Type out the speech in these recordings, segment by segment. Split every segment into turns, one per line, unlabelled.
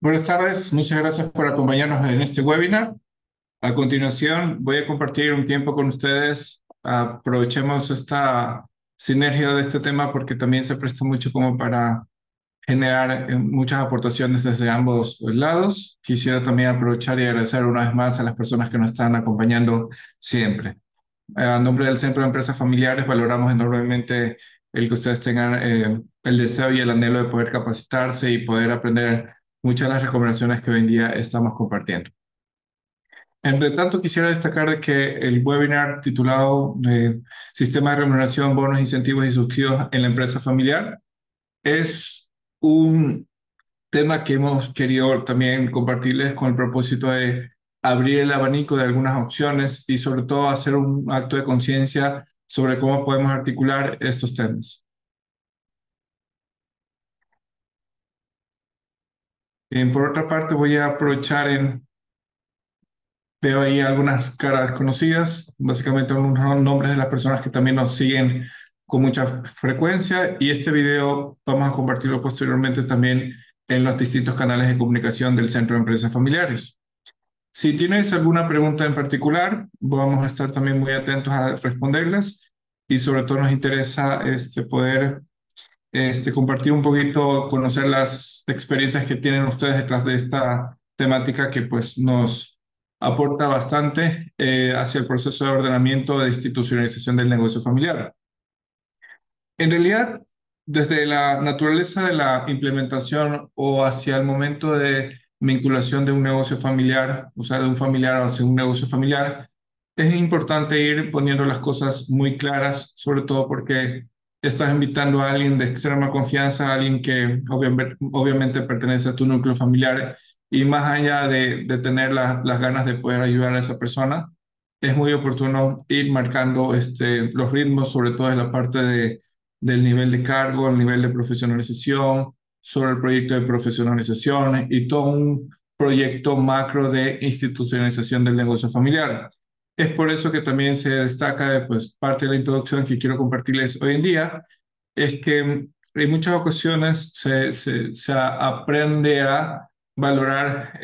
Buenas tardes, muchas gracias por acompañarnos en este webinar. A continuación, voy a compartir un tiempo con ustedes. Aprovechemos esta sinergia de este tema porque también se presta mucho como para generar muchas aportaciones desde ambos lados. Quisiera también aprovechar y agradecer una vez más a las personas que nos están acompañando siempre. A nombre del Centro de Empresas Familiares, valoramos enormemente el que ustedes tengan el deseo y el anhelo de poder capacitarse y poder aprender muchas de las recomendaciones que hoy en día estamos compartiendo. Entre tanto, quisiera destacar de que el webinar titulado Sistema de Remuneración, Bonos, Incentivos y Subsidios en la Empresa Familiar es un tema que hemos querido también compartirles con el propósito de abrir el abanico de algunas opciones y sobre todo hacer un acto de conciencia sobre cómo podemos articular estos temas. Por otra parte, voy a aprovechar veo ahí algunas caras conocidas, básicamente unos nombres de las personas que también nos siguen con mucha frecuencia y este video vamos a compartirlo posteriormente también en los distintos canales de comunicación del Centro de Empresas Familiares. Si tienes alguna pregunta en particular, vamos a estar también muy atentos a responderlas y sobre todo nos interesa poder compartir un poquito, conocer las experiencias que tienen ustedes detrás de esta temática que pues nos aporta bastante hacia el proceso de ordenamiento de institucionalización del negocio familiar. En realidad, desde la naturaleza de la implementación o hacia el momento de vinculación de un negocio familiar, o sea, de un familiar hacia un negocio familiar, es importante ir poniendo las cosas muy claras, sobre todo porque estás invitando a alguien de extrema confianza, a alguien que obviamente pertenece a tu núcleo familiar y más allá de tener las ganas de poder ayudar a esa persona, es muy oportuno ir marcando los ritmos, sobre todo en la parte del nivel de cargo, el nivel de profesionalización, sobre el proyecto de profesionalización y todo un proyecto macro de institucionalización del negocio familiar. Es por eso que también se destaca, pues, parte de la introducción que quiero compartirles hoy en día, es que en muchas ocasiones se aprende a valorar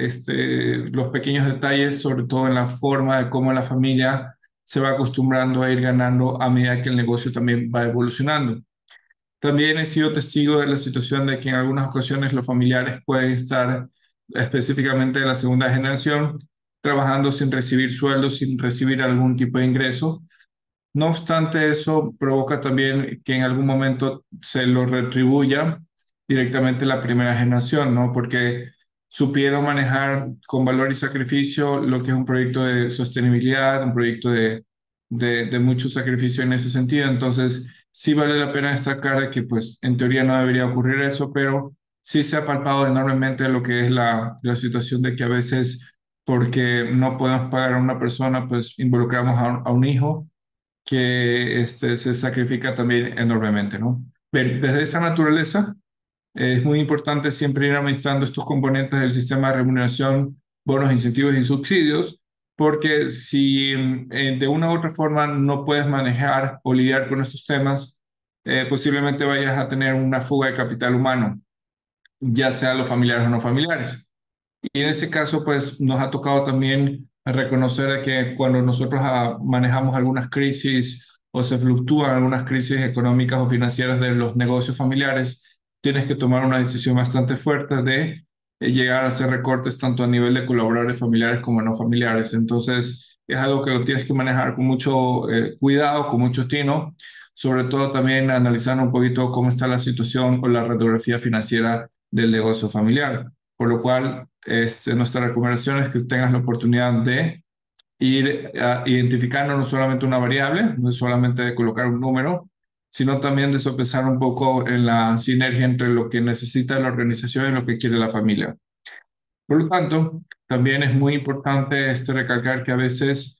los pequeños detalles, sobre todo en la forma de cómo la familia se va acostumbrando a ir ganando a medida que el negocio también va evolucionando. También he sido testigo de la situación de que en algunas ocasiones los familiares pueden estar específicamente de la segunda generación trabajando sin recibir sueldo, sin recibir algún tipo de ingreso. No obstante, eso provoca también que en algún momento se lo retribuya directamente la primera generación, ¿no? Porque supieron manejar con valor y sacrificio lo que es un proyecto de sostenibilidad, un proyecto de mucho sacrificio en ese sentido. Entonces, sí vale la pena destacar de que, pues, en teoría no debería ocurrir eso, pero sí se ha palpado enormemente lo que es la situación de que a veces, porque no podemos pagar a una persona, pues involucramos a un hijo que se sacrifica también enormemente, ¿no? Desde esa naturaleza, es muy importante siempre ir administrando estos componentes del sistema de remuneración, bonos, incentivos y subsidios, porque si de una u otra forma no puedes manejar o lidiar con estos temas, posiblemente vayas a tener una fuga de capital humano, ya sea los familiares o no familiares. Y en ese caso, pues nos ha tocado también reconocer que cuando nosotros manejamos algunas crisis o se fluctúan algunas crisis económicas o financieras de los negocios familiares, tienes que tomar una decisión bastante fuerte de llegar a hacer recortes tanto a nivel de colaboradores familiares como no familiares. Entonces, es algo que lo tienes que manejar con mucho cuidado, con mucho tino, sobre todo también analizando un poquito cómo está la situación o la radiografía financiera del negocio familiar. Por lo cual, nuestra recomendación es que tengas la oportunidad de ir identificando no solamente una variable, no es solamente de colocar un número, sino también de sopesar un poco en la sinergia entre lo que necesita la organización y lo que quiere la familia. Por lo tanto, también es muy importante recalcar que a veces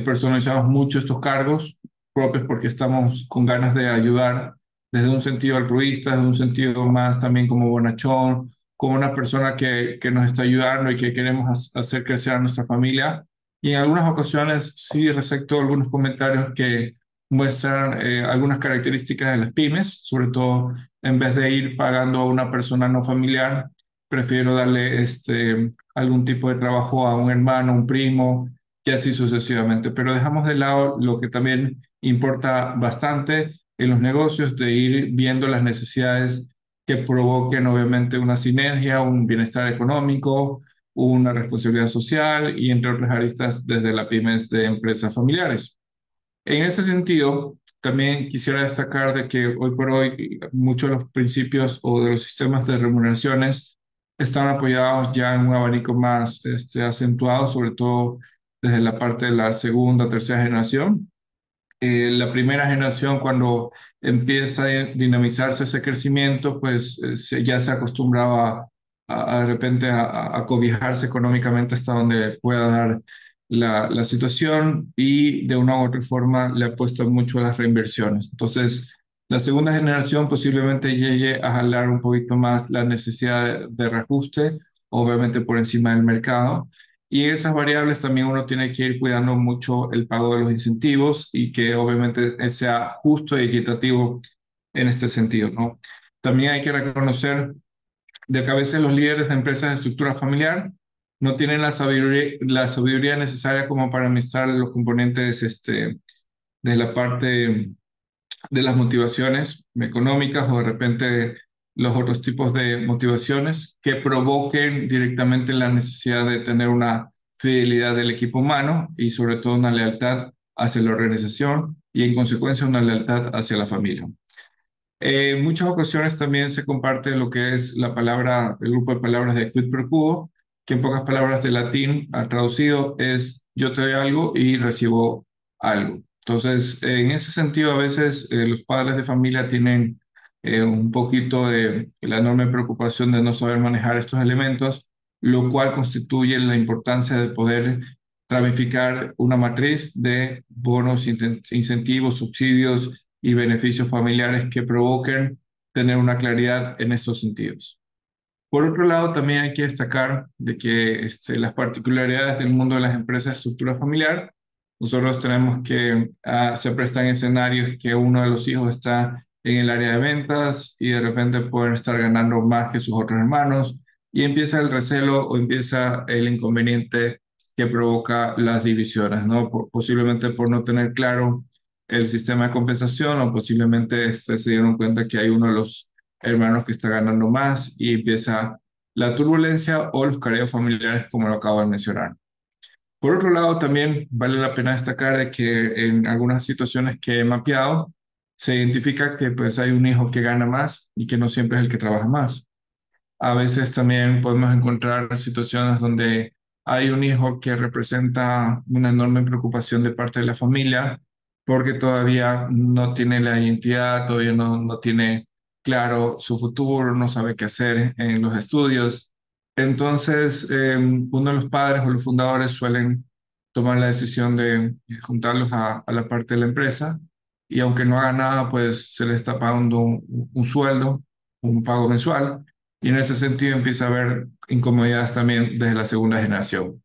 personalizamos mucho estos cargos propios porque estamos con ganas de ayudar desde un sentido altruista, desde un sentido más también como bonachón, como una persona que nos está ayudando y que queremos hacer crecer a nuestra familia. Y en algunas ocasiones sí recepto algunos comentarios que muestran algunas características de las pymes, sobre todo en vez de ir pagando a una persona no familiar prefiero darle algún tipo de trabajo a un hermano, un primo, y así sucesivamente. Pero dejamos de lado lo que también importa bastante en los negocios, de ir viendo las necesidades que provoquen obviamente una sinergia, un bienestar económico, una responsabilidad social y entre otras aristas desde la pymes de empresas familiares. En ese sentido, también quisiera destacar de que hoy por hoy muchos de los principios o de los sistemas de remuneraciones están apoyados ya en un abanico más acentuado, sobre todo desde la parte de la segunda o tercera generación. La primera generación, cuando empieza a dinamizarse ese crecimiento, pues ya se acostumbraba de repente a cobijarse económicamente hasta donde pueda dar la situación y de una u otra forma le ha puesto mucho a las reinversiones. Entonces, la segunda generación posiblemente llegue a jalar un poquito más la necesidad de reajuste, obviamente por encima del mercado. Y en esas variables también uno tiene que ir cuidando mucho el pago de los incentivos y que obviamente sea justo y equitativo en este sentido, ¿no? También hay que reconocer de que a veces los líderes de empresas de estructura familiar no tienen la sabiduría necesaria como para administrar los componentes de la parte de las motivaciones económicas o de repente los otros tipos de motivaciones que provoquen directamente la necesidad de tener una fidelidad del equipo humano y sobre todo una lealtad hacia la organización y en consecuencia una lealtad hacia la familia. En muchas ocasiones también se comparte lo que es la palabra, el grupo de palabras de quid pro quo, que en pocas palabras de latín traducido es yo te doy algo y recibo algo. Entonces, en ese sentido, a veces los padres de familia tienen un poquito de la enorme preocupación de no saber manejar estos elementos, lo cual constituye la importancia de poder ramificar una matriz de bonos, incentivos, subsidios y beneficios familiares que provoquen tener una claridad en estos sentidos. Por otro lado, también hay que destacar de que las particularidades del mundo de las empresas de estructura familiar, nosotros tenemos que se prestan escenarios que uno de los hijos está en el área de ventas y de repente pueden estar ganando más que sus otros hermanos y empieza el recelo o empieza el inconveniente que provoca las divisiones, ¿no? Posiblemente por no tener claro el sistema de compensación o posiblemente se dieron cuenta que hay uno de los hermanos que está ganando más y empieza la turbulencia o los careos familiares como lo acabo de mencionar. Por otro lado, también vale la pena destacar de que en algunas situaciones que he mapeado se identifica que pues hay un hijo que gana más y que no siempre es el que trabaja más. A veces también podemos encontrar situaciones donde hay un hijo que representa una enorme preocupación de parte de la familia porque todavía no tiene la identidad, todavía no tiene claro su futuro, no sabe qué hacer en los estudios. Entonces, uno de los padres o los fundadores suelen tomar la decisión de juntarlos a la parte de la empresa y aunque no haga nada, pues se le está pagando un sueldo, un pago mensual y en ese sentido empieza a haber incomodidades también desde la segunda generación.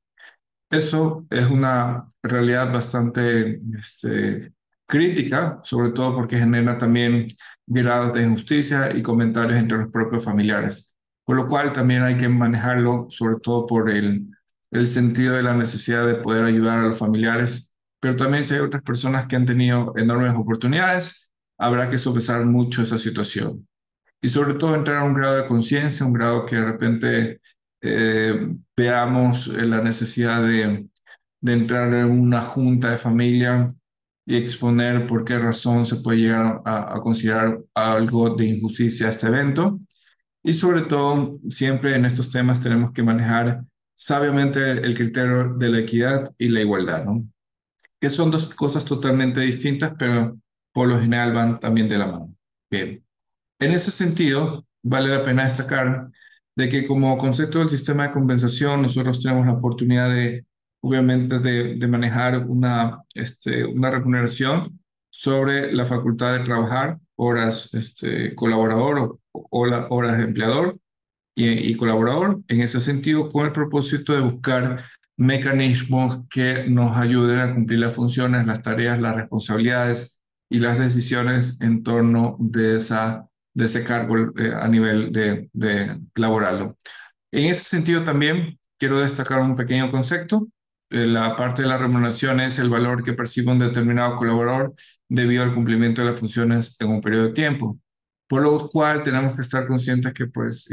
Eso es una realidad bastante crítica, sobre todo porque genera también miradas de injusticia y comentarios entre los propios familiares, por lo cual también hay que manejarlo, sobre todo por el sentido de la necesidad de poder ayudar a los familiares, pero también si hay otras personas que han tenido enormes oportunidades, habrá que sopesar mucho esa situación y sobre todo entrar a un grado de conciencia, un grado que de repente veamos la necesidad de entrar en una junta de familia y exponer por qué razón se puede llegar a considerar algo de injusticia a este evento. Y sobre todo, siempre en estos temas tenemos que manejar sabiamente el criterio de la equidad y la igualdad, ¿no? Que son dos cosas totalmente distintas, pero por lo general van también de la mano. Bien. En ese sentido, vale la pena destacar de que como concepto del sistema de compensación, nosotros tenemos la oportunidad de, obviamente, de manejar una remuneración sobre la facultad de trabajar, horas colaborador o horas de empleador y colaborador, en ese sentido, con el propósito de buscar mecanismos que nos ayuden a cumplir las funciones, las tareas, las responsabilidades y las decisiones en torno de ese cargo a nivel de laboral, ¿no? En ese sentido también quiero destacar un pequeño concepto. La parte de la remuneración es el valor que percibe un determinado colaborador debido al cumplimiento de las funciones en un periodo de tiempo. Por lo cual tenemos que estar conscientes que pues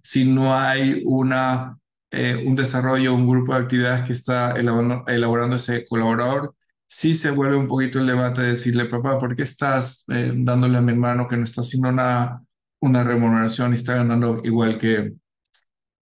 si no hay un desarrollo, un grupo de actividades que está elaborando ese colaborador, sí se vuelve un poquito el debate de decirle, papá, ¿por qué estás dándole a mi hermano que no está haciendo una remuneración y está ganando igual que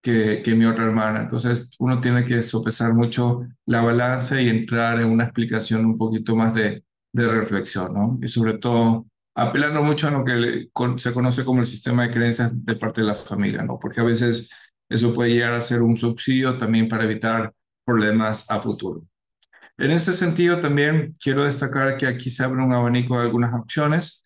mi otra hermana? Entonces, uno tiene que sopesar mucho la balanza y entrar en una explicación un poquito más de reflexión, ¿no? Y sobre todo, apelando mucho a lo que se conoce como el sistema de creencias de parte de la familia, ¿no? Porque a veces eso puede llegar a ser un subsidio también para evitar problemas a futuro. En ese sentido, también quiero destacar que aquí se abre un abanico de algunas opciones.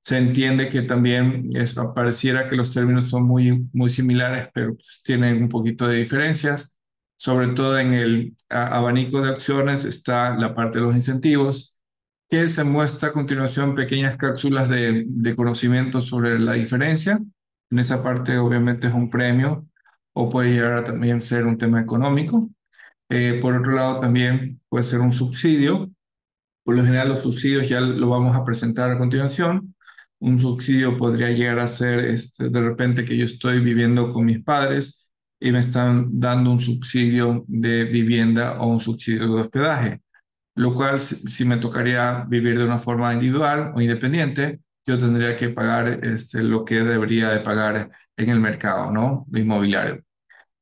Se entiende que también pareciera que los términos son muy similares, pero pues, tienen un poquito de diferencias. Sobre todo en el abanico de opciones está la parte de los incentivos, que se muestra a continuación pequeñas cápsulas de conocimiento sobre la diferencia. En esa parte obviamente es un premio o puede llegar a también ser un tema económico. Por otro lado, también puede ser un subsidio. Por lo general, los subsidios ya lo vamos a presentar a continuación. Un subsidio podría llegar a ser de repente que yo estoy viviendo con mis padres y me están dando un subsidio de vivienda o un subsidio de hospedaje, lo cual si me tocaría vivir de una forma individual o independiente, yo tendría que pagar lo que debería de pagar en el mercado, ¿no? Inmobiliario.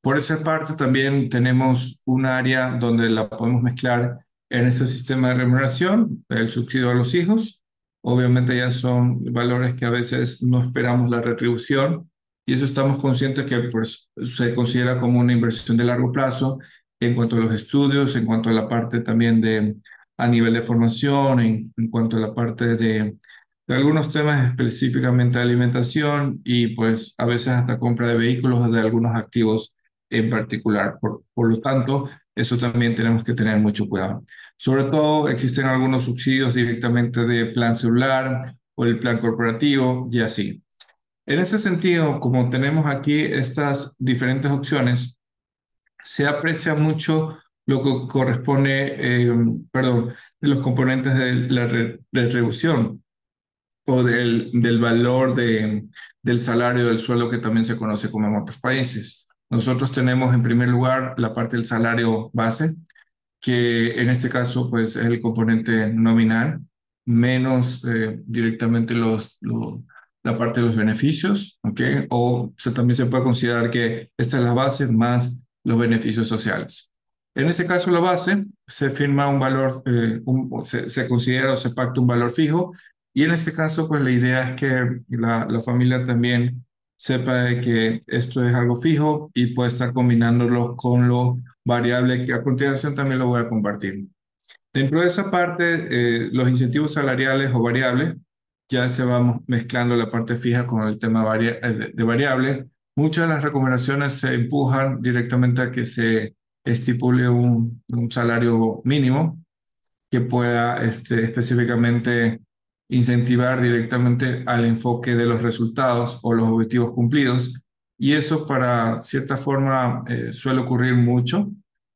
Por esa parte también tenemos un área donde la podemos mezclar en este sistema de remuneración, el subsidio a los hijos. Obviamente ya son valores que a veces no esperamos la retribución y eso estamos conscientes que pues, se considera como una inversión de largo plazo en cuanto a los estudios, en cuanto a la parte también a nivel de formación, en cuanto a la parte de algunos temas específicamente de alimentación y pues a veces hasta compra de vehículos o de algunos activos en particular. Por lo tanto, eso también tenemos que tener mucho cuidado. Sobre todo, existen algunos subsidios directamente de plan celular o el plan corporativo y así. En ese sentido, como tenemos aquí estas diferentes opciones, se aprecia mucho lo que corresponde, perdón, de los componentes de la retribución o del valor del salario del sueldo que también se conoce como en otros países. Nosotros tenemos en primer lugar la parte del salario base, que en este caso pues es el componente nominal, menos directamente la parte de los beneficios, ¿ok? También se puede considerar que esta es la base más los beneficios sociales. En ese caso, la base se firma un valor, se considera o se pacta un valor fijo, y en este caso, pues la idea es que la familia también sepa de que esto es algo fijo y puede estar combinándolo con lo variable que a continuación también lo voy a compartir. Dentro de esa parte, los incentivos salariales o variables, ya se va mezclando la parte fija con el tema de variable. Muchas de las recomendaciones se empujan directamente a que se estipule un salario mínimo que pueda específicamente incentivar directamente al enfoque de los resultados o los objetivos cumplidos. Y eso para cierta forma suele ocurrir mucho.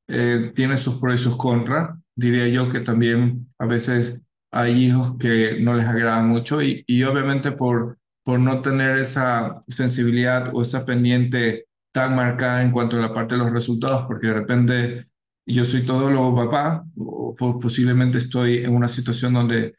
Tiene sus pros y sus contras. Diría yo que también a veces hay hijos que no les agrada mucho y obviamente por no tener esa sensibilidad o esa pendiente tan marcada en cuanto a la parte de los resultados, porque de repente yo soy todólogo papá, o posiblemente estoy en una situación donde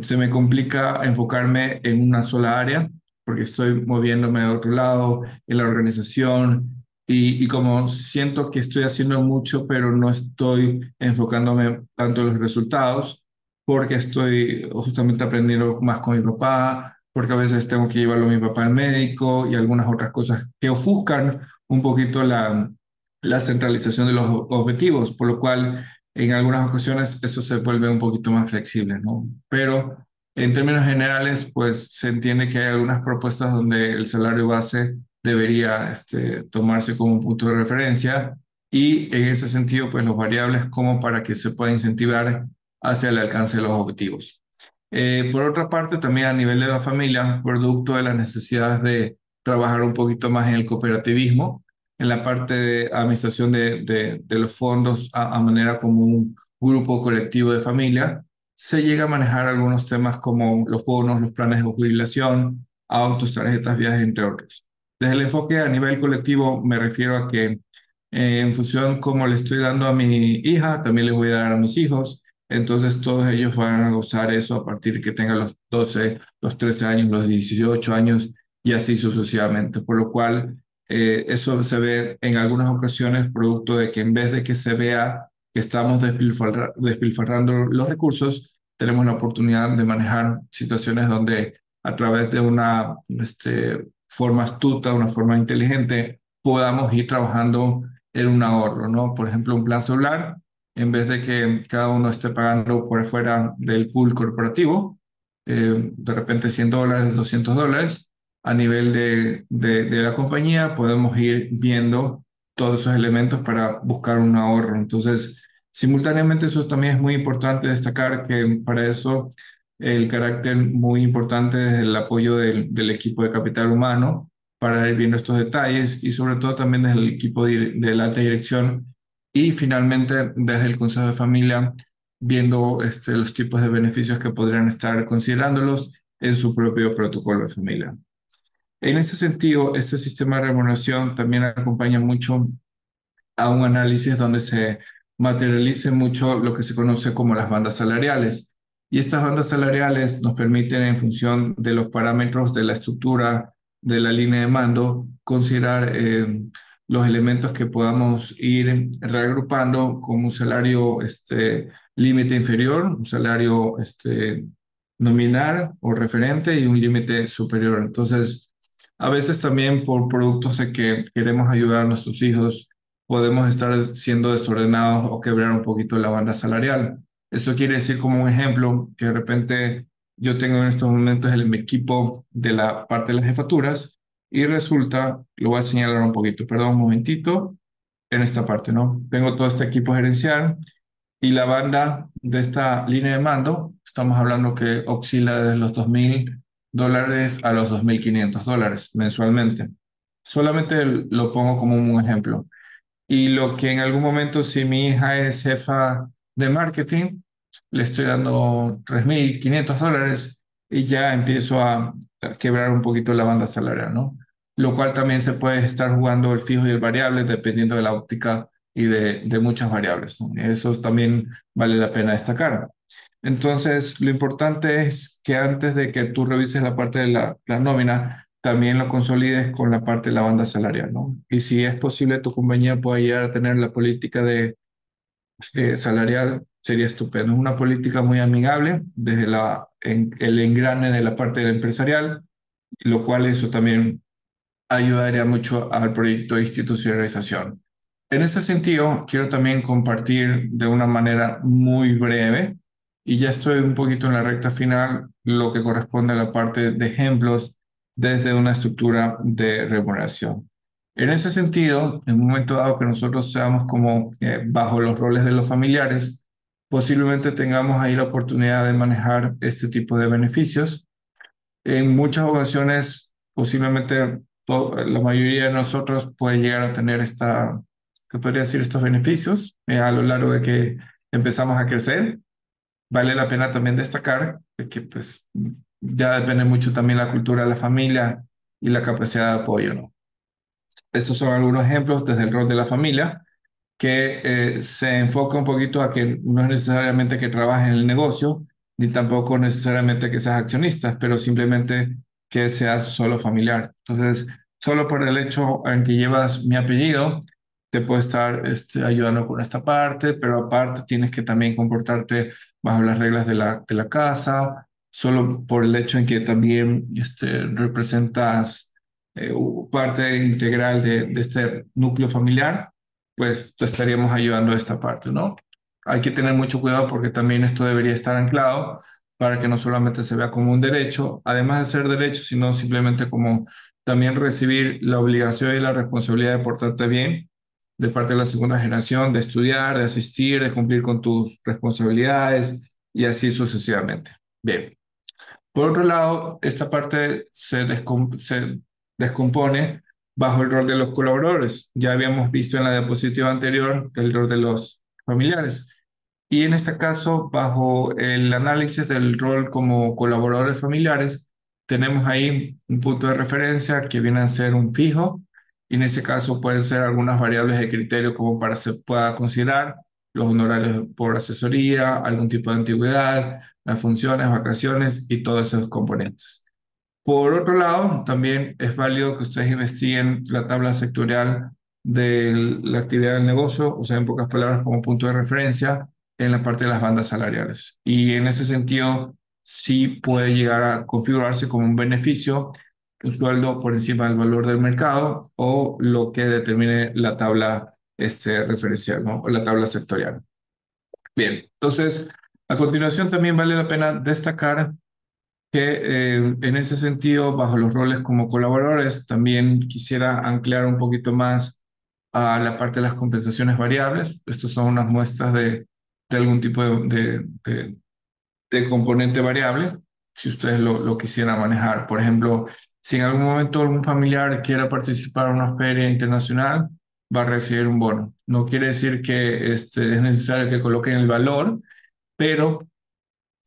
se me complica enfocarme en una sola área, porque estoy moviéndome a otro lado, en la organización, y como siento que estoy haciendo mucho, pero no estoy enfocándome tanto en los resultados, porque estoy justamente aprendiendo más con mi papá, porque a veces tengo que llevarlo a mi papá al médico y algunas otras cosas que ofuscan un poquito la centralización de los objetivos, por lo cual en algunas ocasiones eso se vuelve un poquito más flexible, ¿no? Pero en términos generales, pues se entiende que hay algunas propuestas donde el salario base debería tomarse como un punto de referencia y en ese sentido, pues los variables como para que se pueda incentivar hacia el alcance de los objetivos. Por otra parte, también a nivel de la familia, producto de las necesidades de trabajar un poquito más en el cooperativismo, en la parte de administración de los fondos a manera como un grupo colectivo de familia, se llega a manejar algunos temas como los bonos, los planes de jubilación, autos, tarjetas, viajes, entre otros. Desde el enfoque a nivel colectivo me refiero a que en función como le estoy dando a mi hija, también le voy a dar a mis hijos. Entonces todos ellos van a gozar eso a partir que tengan los 12, los 13 años, los 18 años y así sucesivamente. Por lo cual eso se ve en algunas ocasiones producto de que en vez de que se vea que estamos despilfarrando los recursos, tenemos la oportunidad de manejar situaciones donde a través de una forma astuta, una forma inteligente, podamos ir trabajando en un ahorro, ¿no? Por ejemplo, un plan solar, en vez de que cada uno esté pagando por fuera del pool corporativo, de repente $100, $200, a nivel de la compañía, podemos ir viendo todos esos elementos para buscar un ahorro. Entonces, simultáneamente eso también es muy importante destacar que para eso el carácter muy importante es el apoyo del equipo de capital humano para ir viendo estos detalles y sobre todo también desde el equipo de la alta dirección y finalmente desde el Consejo de Familia viendo los tipos de beneficios que podrían estar considerándolos en su propio protocolo de familia. En ese sentido, este sistema de remuneración también acompaña mucho a un análisis donde se materialice mucho lo que se conoce como las bandas salariales. Y estas bandas salariales nos permiten, en función de los parámetros de la estructura de la línea de mando, considerar los elementos que podamos ir reagrupando como un salario límite inferior, un salario nominal o referente y un límite superior. Entonces, a veces también por productos de que queremos ayudar a nuestros hijos podemos estar siendo desordenados o quebrar un poquito la banda salarial. Eso quiere decir, como un ejemplo, que de repente yo tengo en estos momentos mi equipo de la parte de las jefaturas y resulta, lo voy a señalar un poquito, perdón, un momentito, en esta parte, ¿no? Tengo todo este equipo gerencial y la banda de esta línea de mando, estamos hablando que oscila desde los $2,000 a los $2,500 mensualmente. Solamente lo pongo como un ejemplo. Y lo que en algún momento, si mi hija es jefa de marketing, le estoy dando $3,500 y ya empiezo a quebrar un poquito la banda salarial, ¿no? Lo cual también se puede estar jugando el fijo y el variable dependiendo de la óptica y de muchas variables, ¿no? Eso también vale la pena destacar. Entonces, lo importante es que antes de que tú revises la parte de la nómina, también lo consolides con la parte de la banda salarial, ¿no? Y si es posible, tu compañía puede llegar a tener la política de salarial, sería estupendo. Es una política muy amigable desde el engrane de la parte del empresarial, lo cual eso también ayudaría mucho al proyecto de institucionalización. En ese sentido, quiero también compartir de una manera muy breve, y ya estoy un poquito en la recta final, lo que corresponde a la parte de ejemplos desde una estructura de remuneración. En ese sentido, en un momento dado que nosotros seamos como bajo los roles de los familiares, posiblemente tengamos ahí la oportunidad de manejar este tipo de beneficios. En muchas ocasiones, posiblemente la mayoría de nosotros puede llegar a tener ¿qué podría decir? Estos beneficios a lo largo de que empezamos a crecer. Vale la pena también destacar de que pues ya depende mucho también la cultura de la familia y la capacidad de apoyo, ¿no? Estos son algunos ejemplos desde el rol de la familia que se enfoca un poquito a que no es necesariamente que trabajes en el negocio, ni tampoco necesariamente que seas accionista, pero simplemente que seas solo familiar. Entonces, solo por el hecho en que llevas mi apellido, te puedo estar ayudando con esta parte, pero aparte tienes que también comportarte bajo las reglas de la casa, solo por el hecho en que también representas parte integral de este núcleo familiar, pues te estaríamos ayudando a esta parte, ¿no? Hay que tener mucho cuidado porque también esto debería estar anclado para que no solamente se vea como un derecho, además de ser derecho, sino simplemente como también recibir la obligación y la responsabilidad de portarte bien de parte de la segunda generación, de estudiar, de asistir, de cumplir con tus responsabilidades y así sucesivamente. Bien. Por otro lado, esta parte se descompone bajo el rol de los colaboradores. Ya habíamos visto en la diapositiva anterior el rol de los familiares. Y en este caso, bajo el análisis del rol como colaboradores familiares, tenemos ahí un punto de referencia que viene a ser un fijo. Y en ese caso pueden ser algunas variables de criterio como para se pueda considerar los honorarios por asesoría, algún tipo de antigüedad, las funciones, vacaciones y todos esos componentes. Por otro lado, también es válido que ustedes investiguen la tabla sectorial de la actividad del negocio, o sea, en pocas palabras, como punto de referencia en la parte de las bandas salariales. Y en ese sentido, sí puede llegar a configurarse como un beneficio, un sueldo por encima del valor del mercado o lo que determine la tabla referencial, ¿no? O la tabla sectorial. Bien, entonces, a continuación también vale la pena destacar que en ese sentido, bajo los roles como colaboradores, también quisiera anclar un poquito más a la parte de las compensaciones variables. Estos son unas muestras de algún tipo de componente variable, si ustedes lo quisieran manejar. Por ejemplo, si en algún momento algún familiar quiera participar en una feria internacional, va a recibir un bono. No quiere decir que es necesario que coloquen el valor, pero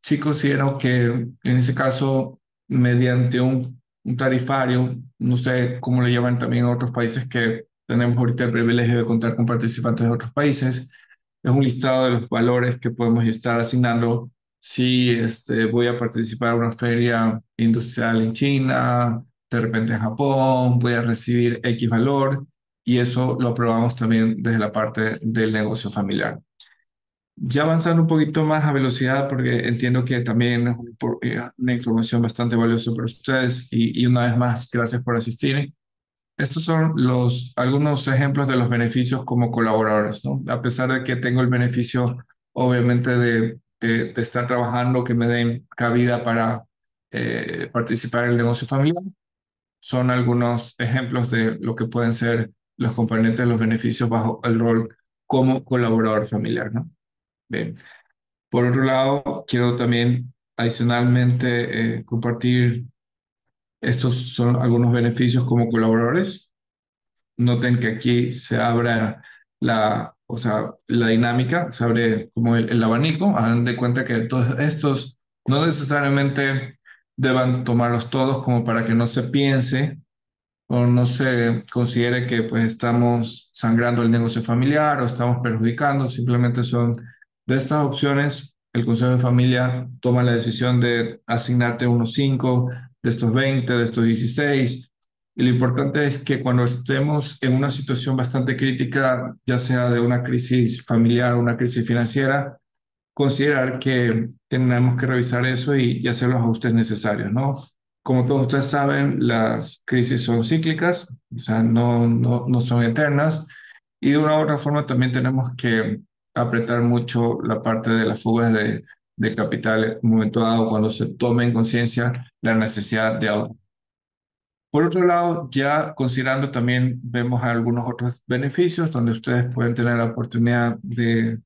sí considero que en ese caso, mediante un tarifario, no sé cómo le llaman también en otros países que tenemos ahorita el privilegio de contar con participantes de otros países, es un listado de los valores que podemos estar asignando si voy a participar en una feria industrial en China, de repente en Japón, voy a recibir X valor y eso lo aprobamos también desde la parte del negocio familiar. Ya avanzando un poquito más a velocidad, porque entiendo que también es una información bastante valiosa para ustedes y una vez más, gracias por asistir. Estos son algunos ejemplos de los beneficios como colaboradores, ¿no? A pesar de que tengo el beneficio, obviamente, de estar trabajando, que me den cabida para participar en el negocio familiar, son algunos ejemplos de lo que pueden ser los componentes de los beneficios bajo el rol como colaborador familiar, ¿no? Bien. Por otro lado, quiero también adicionalmente compartir estos son algunos beneficios como colaboradores. Noten que aquí se abra o sea, la dinámica, se abre como el abanico. Hagan de cuenta que todos estos no necesariamente deban tomarlos todos como para que no se piense o no se considere que pues estamos sangrando el negocio familiar o estamos perjudicando, simplemente son de estas opciones, el Consejo de Familia toma la decisión de asignarte unos 5 de estos 20 de estos 16 y lo importante es que cuando estemos en una situación bastante crítica, ya sea de una crisis familiar o una crisis financiera, considerar que tenemos que revisar eso y hacer los ajustes necesarios, ¿no? Como todos ustedes saben, las crisis son cíclicas, o sea, no son eternas, y de una u otra forma también tenemos que apretar mucho la parte de las fugas de capital en un momento dado cuando se tome en conciencia la necesidad de ahorro. Por otro lado, ya considerando también vemos algunos otros beneficios donde ustedes pueden tener la oportunidad de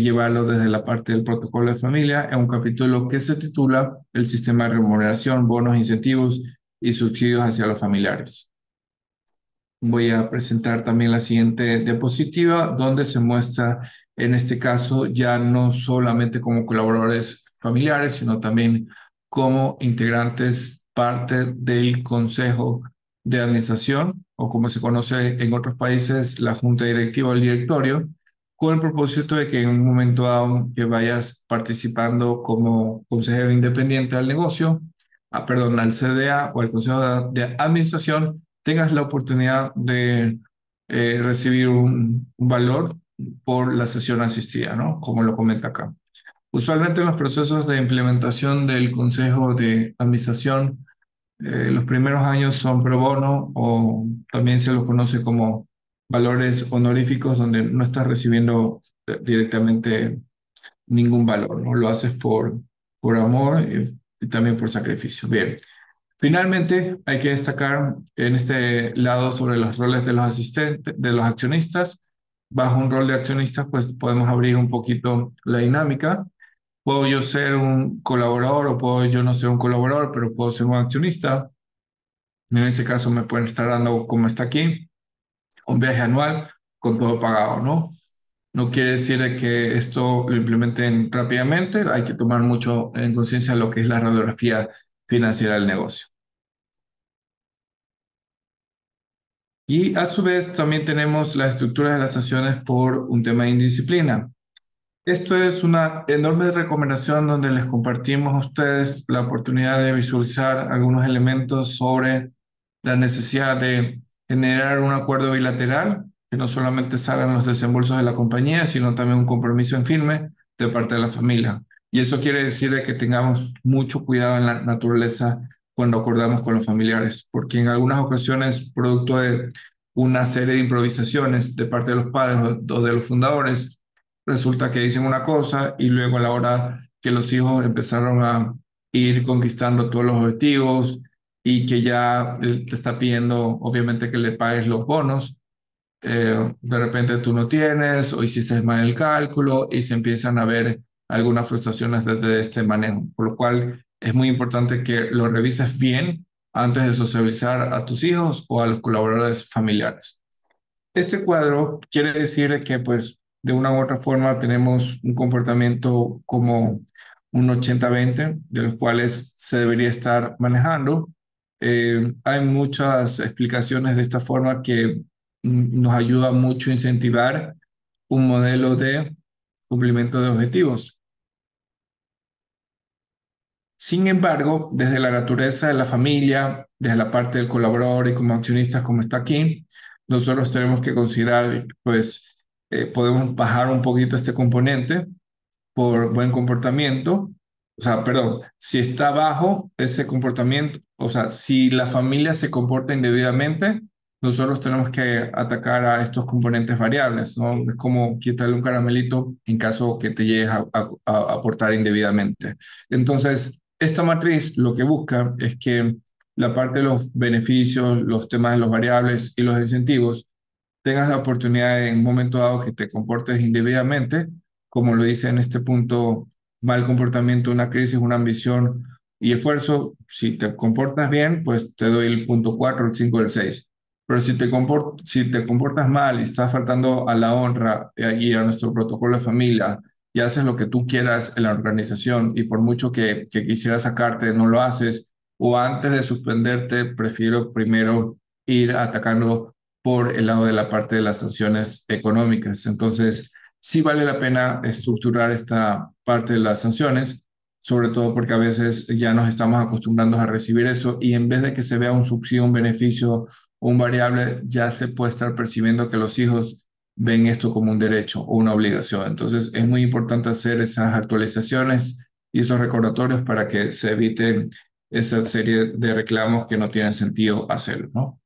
llevarlo desde la parte del protocolo de familia en un capítulo que se titula El sistema de remuneración, bonos, incentivos y subsidios hacia los familiares. Voy a presentar también la siguiente diapositiva, donde se muestra, en este caso, ya no solamente como colaboradores familiares, sino también como integrantes parte del Consejo de Administración, o como se conoce en otros países, la Junta Directiva o el Directorio, con el propósito de que en un momento dado que vayas participando como consejero independiente al negocio, perdón, al CDA o al Consejo de Administración, tengas la oportunidad de recibir un valor por la sesión asistida, ¿no? Como lo comenta acá. Usualmente en los procesos de implementación del Consejo de Administración, los primeros años son pro bono o también se los conoce como valores honoríficos donde no estás recibiendo directamente ningún valor, ¿no? Lo haces por amor y también por sacrificio. Bien. Finalmente, hay que destacar en este lado sobre los roles de los asistentes, de los accionistas. Bajo un rol de accionista, pues podemos abrir un poquito la dinámica. Puedo yo ser un colaborador o puedo yo no ser un colaborador, pero puedo ser un accionista. En ese caso me pueden estar dando, como está aquí, un viaje anual con todo pagado, ¿no? No quiere decir de que esto lo implementen rápidamente, hay que tomar mucho en conciencia lo que es la radiografía financiera del negocio. Y a su vez también tenemos la estructura de las sanciones por un tema de indisciplina. Esto es una enorme recomendación donde les compartimos a ustedes la oportunidad de visualizar algunos elementos sobre la necesidad de generar un acuerdo bilateral que no solamente salgan los desembolsos de la compañía, sino también un compromiso en firme de parte de la familia. Y eso quiere decir de que tengamos mucho cuidado en la naturaleza cuando acordamos con los familiares, porque en algunas ocasiones, producto de una serie de improvisaciones de parte de los padres o de los fundadores, resulta que dicen una cosa y luego a la hora que los hijos empezaron a ir conquistando todos los objetivos y que ya él te está pidiendo obviamente que le pagues los bonos, de repente tú no tienes o hiciste mal el cálculo y se empiezan a ver algunas frustraciones desde este manejo, por lo cual es muy importante que lo revises bien antes de socializar a tus hijos o a los colaboradores familiares. Este cuadro quiere decir que, pues, de una u otra forma tenemos un comportamiento como un 80-20, de los cuales se debería estar manejando. Hay muchas explicaciones de esta forma que nos ayuda mucho a incentivar un modelo de cumplimiento de objetivos. Sin embargo, desde la naturaleza de la familia, desde la parte del colaborador y como accionistas, como está aquí, nosotros tenemos que considerar, pues, podemos bajar un poquito este componente por buen comportamiento, o sea, perdón, si está bajo ese comportamiento, o sea, si la familia se comporta indebidamente, nosotros tenemos que atacar a estos componentes variables, ¿no? Es como quitarle un caramelito en caso que te llegues a aportar indebidamente. Entonces, esta matriz lo que busca es que la parte de los beneficios, los temas de los variables y los incentivos tengas la oportunidad en un momento dado que te comportes indebidamente, como lo dice en este punto, mal comportamiento, una crisis, una ambición y esfuerzo. Si te comportas bien, pues te doy el punto 4, el 5, el 6. Pero si te comportas mal y estás faltando a la honra y a nuestro protocolo de familia y haces lo que tú quieras en la organización y por mucho que quisieras sacarte, no lo haces, o antes de suspenderte, prefiero primero ir atacando por el lado de la parte de las sanciones económicas. Entonces, sí vale la pena estructurar esta parte de las sanciones, sobre todo porque a veces ya nos estamos acostumbrando a recibir eso y en vez de que se vea un subsidio, un beneficio o un variable, ya se puede estar percibiendo que los hijos ven esto como un derecho o una obligación. Entonces, es muy importante hacer esas actualizaciones y esos recordatorios para que se eviten esa serie de reclamos que no tienen sentido hacerlo, ¿no?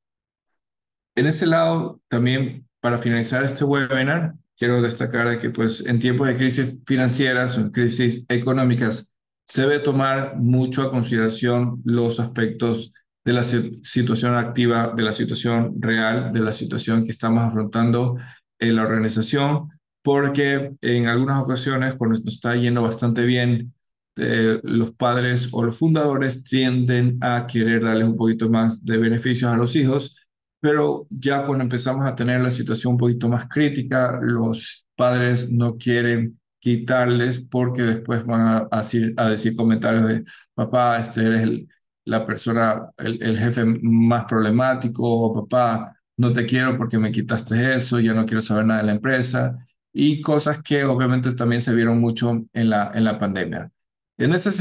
En ese lado, también para finalizar este webinar, quiero destacar de que pues, en tiempos de crisis financieras o en crisis económicas, se debe tomar mucho a consideración los aspectos de la situación activa, de la situación real, de la situación que estamos afrontando en la organización, porque en algunas ocasiones, cuando nos está yendo bastante bien, los padres o los fundadores tienden a querer darles un poquito más de beneficios a los hijos, pero ya cuando empezamos a tener la situación un poquito más crítica, los padres no quieren quitarles porque después van a decir comentarios de, papá, este eres la persona, el jefe más problemático, o papá, no te quiero porque me quitaste eso, ya no quiero saber nada de la empresa, y cosas que obviamente también se vieron mucho en la pandemia. En ese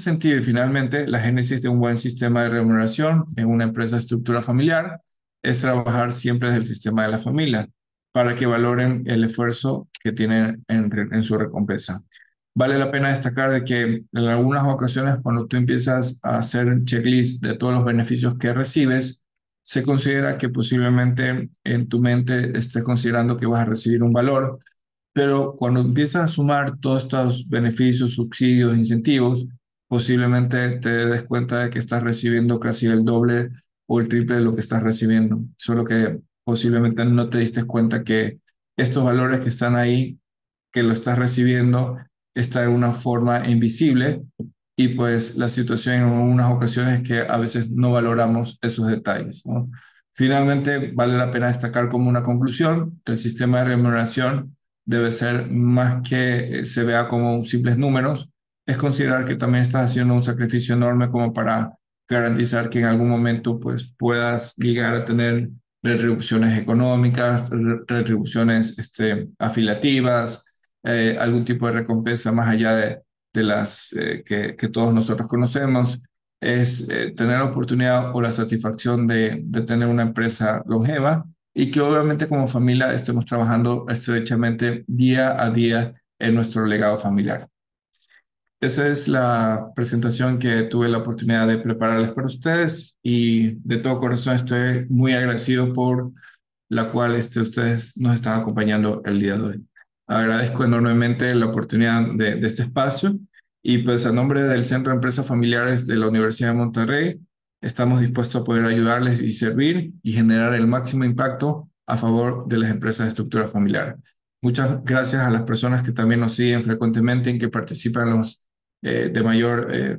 sentido, y finalmente, la génesis de un buen sistema de remuneración en una empresa de estructura familiar es trabajar siempre desde el sistema de la familia para que valoren el esfuerzo que tienen en su recompensa. Vale la pena destacar de que en algunas ocasiones cuando tú empiezas a hacer un checklist de todos los beneficios que recibes, se considera que posiblemente en tu mente estés considerando que vas a recibir un valor, pero cuando empiezas a sumar todos estos beneficios, subsidios, incentivos, posiblemente te des cuenta de que estás recibiendo casi el doble o el triple de lo que estás recibiendo. Solo que posiblemente no te diste cuenta que estos valores que están ahí, que lo estás recibiendo, está de una forma invisible y pues la situación en unas ocasiones es que a veces no valoramos esos detalles, ¿no? Finalmente, vale la pena destacar como una conclusión que el sistema de remuneración debe ser más que se vea como simples números, es considerar que también estás haciendo un sacrificio enorme como para garantizar que en algún momento pues puedas llegar a tener retribuciones económicas, retribuciones afiliativas, algún tipo de recompensa más allá de las que todos nosotros conocemos, es tener la oportunidad o la satisfacción de tener una empresa longeva y que obviamente como familia estemos trabajando estrechamente día a día en nuestro legado familiar. Esa es la presentación que tuve la oportunidad de prepararles para ustedes y de todo corazón estoy muy agradecido por la cual ustedes nos están acompañando el día de hoy. Agradezco enormemente la oportunidad de este espacio y pues a nombre del Centro de Empresas Familiares de la Universidad de Monterrey, estamos dispuestos a poder ayudarles y servir y generar el máximo impacto a favor de las empresas de estructura familiar. Muchas gracias a las personas que también nos siguen frecuentemente y que participan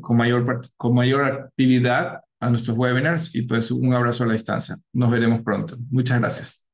con mayor actividad a nuestros webinars y pues un abrazo a la distancia. Nos veremos pronto. Muchas gracias.